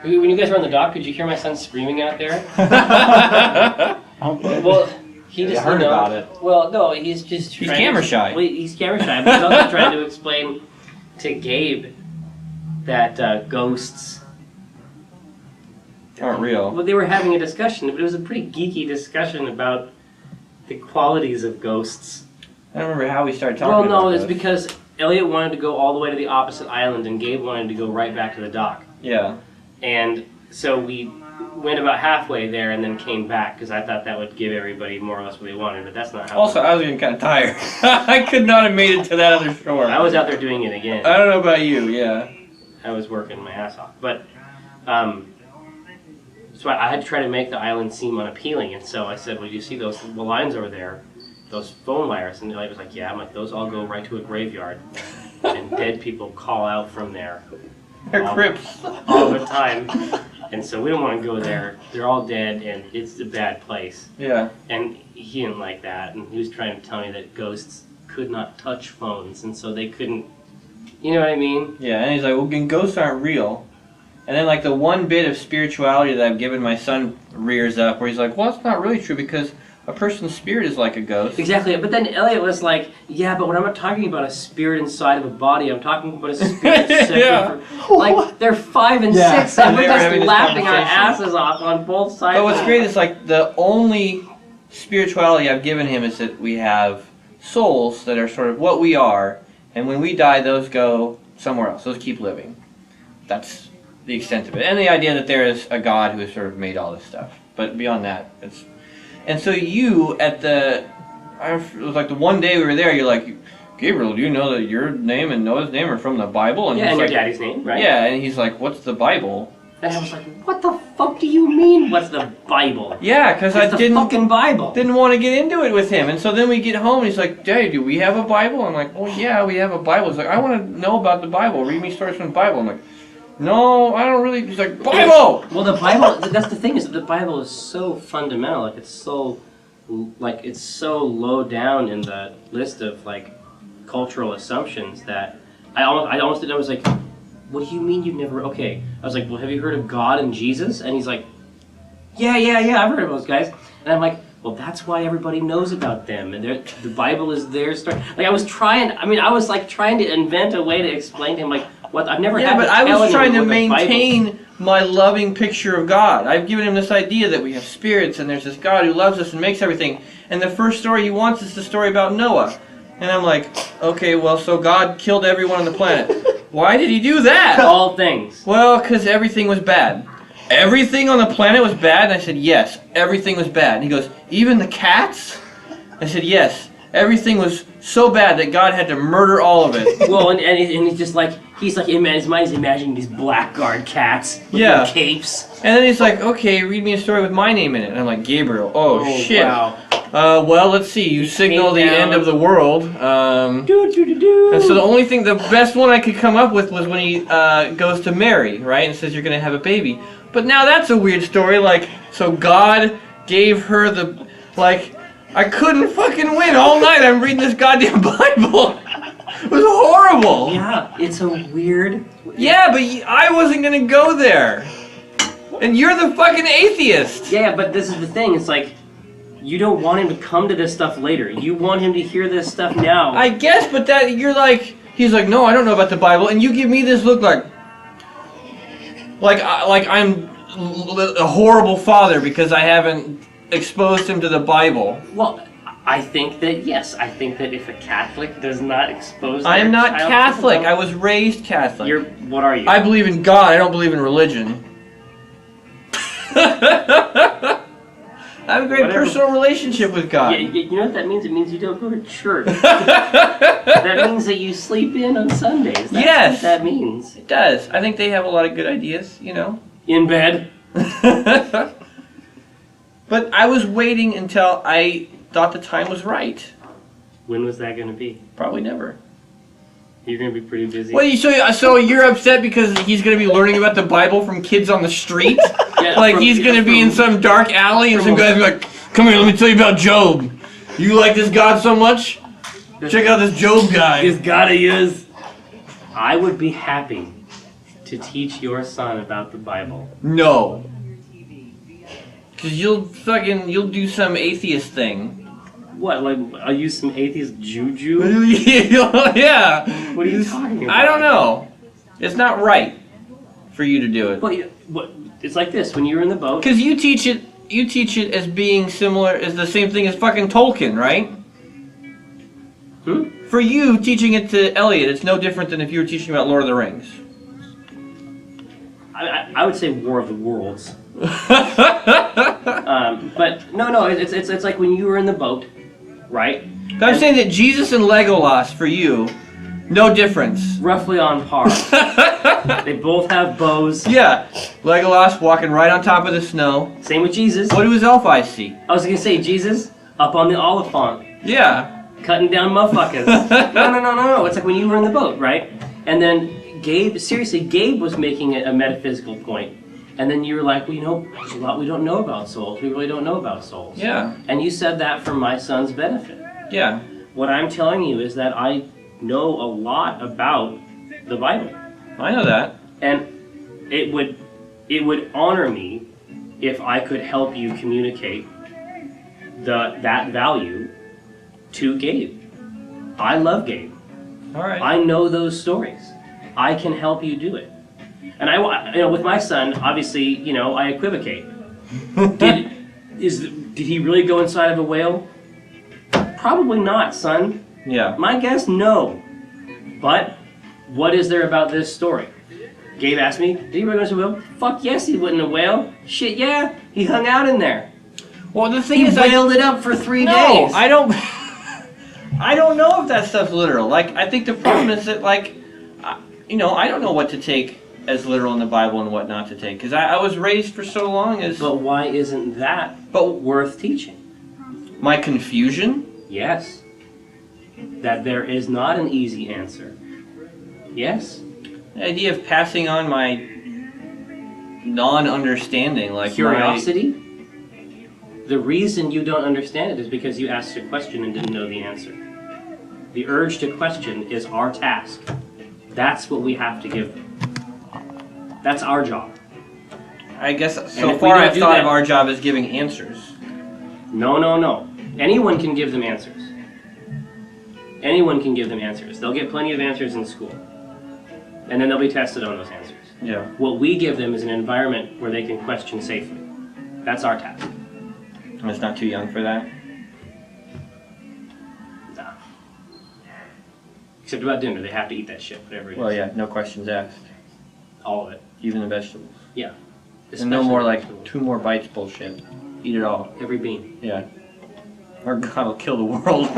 When you guys were on the dock, could you hear my son screaming out there? Well, he just heard about it. Well, no, he's just He's camera shy. Well, he's camera shy, but he's also trying to explain to Gabe that ghosts aren't real. Well, they were having a discussion, but it was a pretty geeky discussion about the qualities of ghosts. I don't remember how we started talking about Well, no, it's because Elliot wanted to go all the way to the opposite island, and Gabe wanted to go right back to the dock. Yeah. And so we went about halfway there and then came back, because I thought that would give everybody more or less what they wanted, but that's not how Also, I was getting kind of tired. I could not have made it to that other shore. I was out there doing it again. I don't know about you, yeah. I was working my ass off. But, so I had to try to make the island seem unappealing, and so I said, well, you see those lines over there, those phone wires? And Elliot was like, yeah. I'm like, those all go right to a graveyard, and dead people call out from there. They're crypts. All the time. And so we don't want to go there. They're all dead, and it's a bad place. Yeah. And he didn't like that, and he was trying to tell me that ghosts could not touch phones, and so they couldn't, you know what I mean? Yeah, and he's like, well, ghosts aren't real. And then, like, the one bit of spirituality that I've given my son rears up, where he's like, well, it's not really true, because a person's spirit is like a ghost. Exactly, but then Elliot was like, yeah, but when I'm not talking about a spirit inside of a body, I'm talking about a spirit separate Yeah. from... Like, they're 5 and 6, and we're just laughing our asses off on both sides. But what's great is, like, the only spirituality I've given him is that we have souls that are sort of what we are, and when we die, those go somewhere else. Those keep living. That's the extent of it. And the idea that there is a God who has sort of made all this stuff. But beyond that, it's... And so you, at the... It was like the one day we were there, you're like, Gabriel, do you know that your name and Noah's name are from the Bible? And yeah, he's and like, your daddy's name, right? Yeah, and he's like, what's the Bible? And I was like, what the fuck do you mean, what's the Bible? Yeah, because I the fucking Bible. Didn't want to get into it with him. And so then we get home and he's like, Daddy, do we have a Bible? I'm like, well, yeah, we have a Bible. He's like, I want to know about the Bible. Read me stories from the Bible. I'm like, no, I don't really. He's like, Bible! Well, the Bible, that's the thing, is that the Bible is so fundamental. Like, it's so low down in the list of, like, cultural assumptions that I almost did. I was like, what do you mean you've never... Okay. I was like, well, have you heard of God and Jesus? And he's like, yeah, I've heard of those guys. And I'm like, well, that's why everybody knows about them. And the Bible is their story. Like, I was trying to invent a way to explain to him, like, what I've never had. Yeah, but I was trying to maintain my loving picture of God. I've given him this idea that we have spirits and there's this God who loves us and makes everything. And the first story he wants is the story about Noah. And I'm like, okay, well, so God killed everyone on the planet. Why did he do that? All things. Well, because everything was bad. Everything on the planet was bad? And I said, yes, everything was bad. And he goes, even the cats? I said, yes. Everything was so bad that God had to murder all of it. Well, and he's just like, in his mind, he's imagining these blackguard cats with their capes. And then he's like, okay, read me a story with my name in it. And I'm like, Gabriel, oh shit. Wow. Well, let's see, you signal the end of the world. And so the best one I could come up with was when he goes to Mary, right, and says you're going to have a baby. But now that's a weird story, like, so God gave her the, like, I couldn't fucking win all night. I'm reading this goddamn Bible. It was horrible. Yeah, it's a weird... Yeah, but I wasn't going to go there. And you're the fucking atheist. Yeah, but this is the thing. It's like, you don't want him to come to this stuff later. You want him to hear this stuff now. I guess, but that you're like... He's like, no, I don't know about the Bible. And you give me this look like I'm a horrible father because I haven't exposed him to the Bible. Well, I think that, yes. I think that if a Catholic does not expose I am not child Catholic. to the I was raised Catholic. What are you? I believe in God. I don't believe in religion. I have a great personal relationship with God. Yeah, you know what that means? It means you don't go to church. That means that you sleep in on Sundays. That's what that means. It does. I think they have a lot of good ideas, you know. In bed. But I was waiting until I thought the time was right. When was that going to be? Probably never. You're going to be pretty busy. Well, so you're upset because he's going to be learning about the Bible from kids on the street? Yeah, like he's going to be in some dark alley and some guy's like, come here, let me tell you about Job. You like this God so much? Check out this Job guy. This God of yours. I would be happy to to teach your son about the Bible? No. Because you'll do some atheist thing. What, like, I'll use some atheist juju? Yeah. What are you talking about? I don't know. It's not right for you to do it. What? It's like this, when you're in the boat... Because you teach it as being similar, as the same thing as fucking Tolkien, right? For you, teaching it to Elliot, it's no different than if you were teaching about Lord of the Rings. I would say War of the Worlds. But no, it's like when you were in the boat, right? But I'm saying that Jesus and Legolas, for you, no difference. Roughly on par. They both have bows. Yeah. Legolas walking right on top of the snow. Same with Jesus. What do his elf eyes see? I was going to say, Jesus, up on the Oliphant. Yeah. Cutting down motherfuckers. No. It's like when you were in the boat, right? And then Gabe was making a metaphysical point. And then you were like, well, there's a lot we don't know about souls. We really don't know about souls. Yeah. And you said that for my son's benefit. Yeah. What I'm telling you is that I know a lot about the Bible. I know that. And it would honor me if I could help you communicate that value to Gabe. I love Gabe. All right. I know those stories. I can help you do it. And with my son, obviously, I equivocate. Did he really go inside of a whale? Probably not, son. Yeah. My guess, no. But what is there about this story? Gabe asked me, did he really go inside a whale? Fuck yes, he went in a whale. Shit, yeah, he hung out in there. Well, the thing He is, whaled it up for 3 no, days. I don't. I don't know if that stuff's literal. Like, I think the problem is that, like, I don't know what to take as literal in the Bible and what not to take, because I was raised for so long as. But why isn't that worth teaching? My confusion? Yes. That there is not an easy answer. Yes. The idea of passing on my non-understanding, like curiosity. The reason you don't understand it is because you asked a question and didn't know the answer. The urge to question is our task. That's what we have to give them. That's our job. I guess And so if we far don't I've do thought that- of our job as giving answers. No. Anyone can give them answers. Anyone can give them answers. They'll get plenty of answers in school. And then they'll be tested on those answers. Yeah. What we give them is an environment where they can question safely. That's our task. And it's not too young for that. Nah. Except about dinner, they have to eat that shit, whatever it is. Well, yeah, no questions asked. All of it. Even the vegetables. Yeah. And no more like Especially 2 more bites bullshit. Eat it all. every bean. Yeah. Or God will kill the world.